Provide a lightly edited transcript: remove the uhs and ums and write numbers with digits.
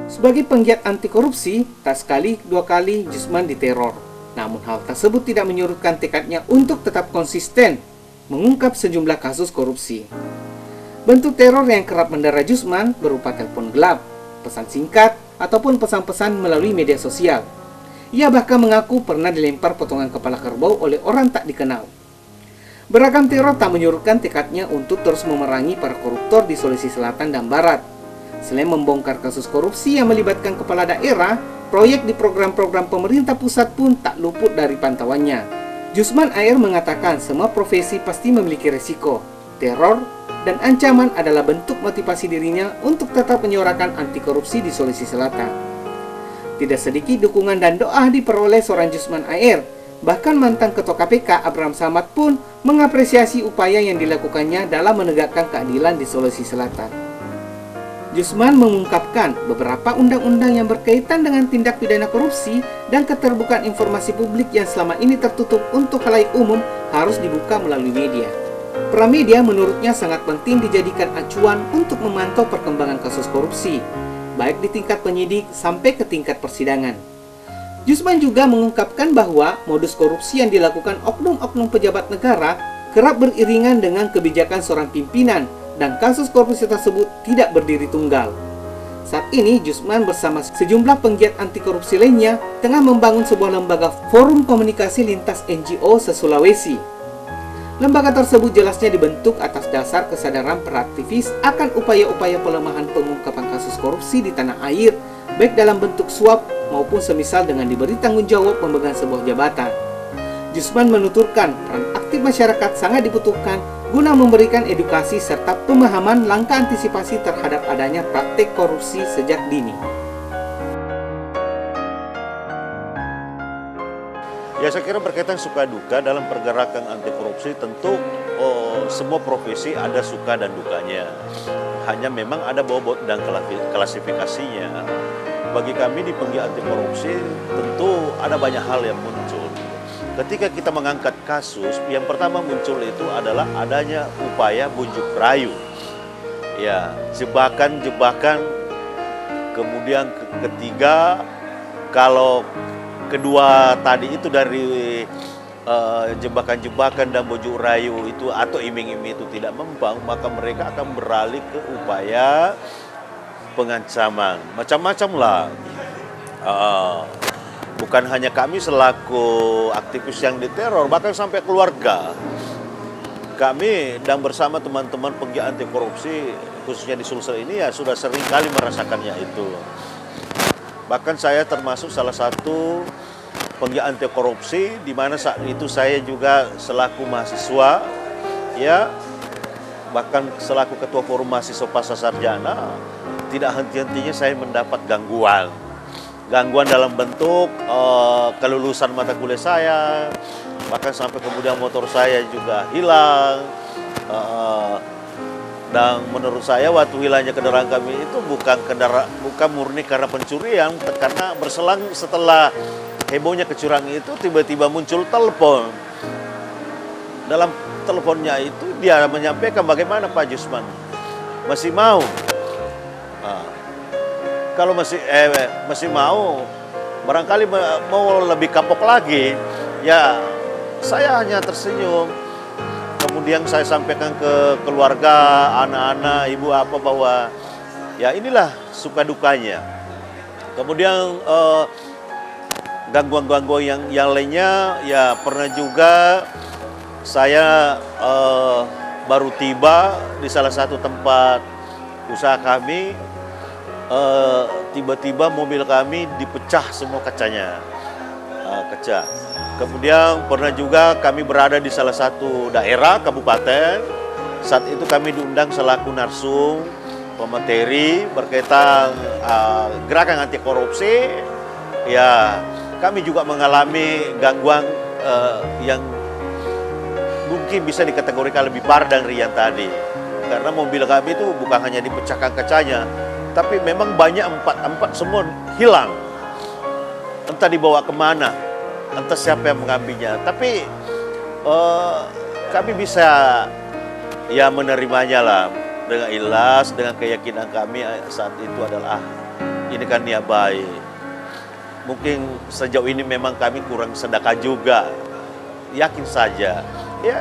Sebagai penggiat anti korupsi, tak sekali dua kali Jusman diteror. Namun hal tersebut tidak menyurutkan tekadnya untuk tetap konsisten mengungkap sejumlah kasus korupsi. Bentuk teror yang kerap mendera Jusman berupa telepon gelap, pesan singkat, ataupun pesan-pesan melalui media sosial. Ia bahkan mengaku pernah dilempar potongan kepala kerbau oleh orang tak dikenal. Beragam teror tak menyurutkan tekadnya untuk terus memerangi para koruptor di Sulawesi Selatan dan Barat. Selain membongkar kasus korupsi yang melibatkan kepala daerah, proyek di program-program pemerintah pusat pun tak luput dari pantauannya. Jusman Air mengatakan semua profesi pasti memiliki resiko. Teror dan ancaman adalah bentuk motivasi dirinya untuk tetap menyuarakan anti korupsi di Sulawesi Selatan. Tidak sedikit dukungan dan doa diperoleh seorang Jusman Air. Bahkan mantan Ketua KPK Abraham Samad pun mengapresiasi upaya yang dilakukannya dalam menegakkan keadilan di Sulawesi Selatan. Jusman mengungkapkan beberapa undang-undang yang berkaitan dengan tindak pidana korupsi dan keterbukaan informasi publik yang selama ini tertutup untuk khalayak umum harus dibuka melalui media. Peran media menurutnya sangat penting dijadikan acuan untuk memantau perkembangan kasus korupsi, baik di tingkat penyidik sampai ke tingkat persidangan. Jusman juga mengungkapkan bahwa modus korupsi yang dilakukan oknum-oknum pejabat negara kerap beriringan dengan kebijakan seorang pimpinan dan kasus korupsi tersebut tidak berdiri tunggal. Saat ini, Jusman bersama sejumlah penggiat anti korupsi lainnya tengah membangun sebuah lembaga forum komunikasi lintas NGO se-Sulawesi. Lembaga tersebut jelasnya dibentuk atas dasar kesadaran para aktivis akan upaya-upaya pelemahan pengungkapan kasus korupsi di tanah air, baik dalam bentuk suap maupun semisal dengan diberi tanggung jawab memegang sebuah jabatan. Jusman menuturkan peran aktif masyarakat sangat dibutuhkan guna memberikan edukasi serta pemahaman langkah antisipasi terhadap adanya praktik korupsi sejak dini. Ya, saya kira berkaitan suka duka dalam pergerakan anti korupsi tentu semua profesi ada suka dan dukanya. Hanya memang ada bobot dan klasifikasinya. Bagi kami di penggiat anti korupsi tentu ada banyak hal yang muncul. Ketika kita mengangkat kasus, yang pertama muncul itu adalah adanya upaya bujuk rayu. Ya, jebakan-jebakan. Kemudian ketiga, kalau kedua tadi itu dari jebakan-jebakan dan bujuk rayu itu atau iming-iming itu tidak mempan, maka mereka akan beralih ke upaya pengancaman. Macam-macam lah. Bukan hanya kami selaku aktivis yang diteror, bahkan sampai keluarga. Kami dan bersama teman-teman penggiat anti korupsi, khususnya di Sulsel ini ya sudah sering kali merasakannya itu. Bahkan saya termasuk salah satu penggiat anti korupsi, di mana saat itu saya juga selaku mahasiswa, ya bahkan selaku ketua forum mahasiswa pasca sarjana, tidak henti-hentinya saya mendapat gangguan dalam bentuk kelulusan mata kuliah saya, bahkan sampai kemudian motor saya juga hilang. Dan menurut saya waktu hilangnya kendaraan kami itu bukan murni karena pencurian, karena berselang setelah hebohnya kecurangan itu tiba-tiba muncul telepon. Dalam teleponnya itu dia menyampaikan, bagaimana Pak Jusman, masih mau? Kalau masih mau, barangkali mau lebih kapok lagi, ya saya hanya tersenyum. Kemudian saya sampaikan ke keluarga, anak-anak, ibu apa, bahwa ya inilah suka dukanya. Kemudian gangguan-gangguan yang lainnya, ya pernah juga saya baru tiba di salah satu tempat usaha kami. Tiba-tiba mobil kami dipecah semua kacanya, kaca. Kemudian pernah juga kami berada di salah satu daerah kabupaten. Saat itu kami diundang selaku narsum pemateri berkaitan gerakan anti korupsi. Ya, kami juga mengalami gangguan yang mungkin bisa dikategorikan lebih parah dari yang tadi. Karena mobil kami itu bukan hanya dipecahkan kacanya, tapi memang banyak empat semua hilang. Entah dibawa kemana, entah siapa yang mengambilnya. Tapi kami bisa menerimanya lah dengan ikhlas, dengan keyakinan kami saat itu adalah ini kan niat baik. Mungkin sejauh ini memang kami kurang sedekah juga. Yakin saja, ya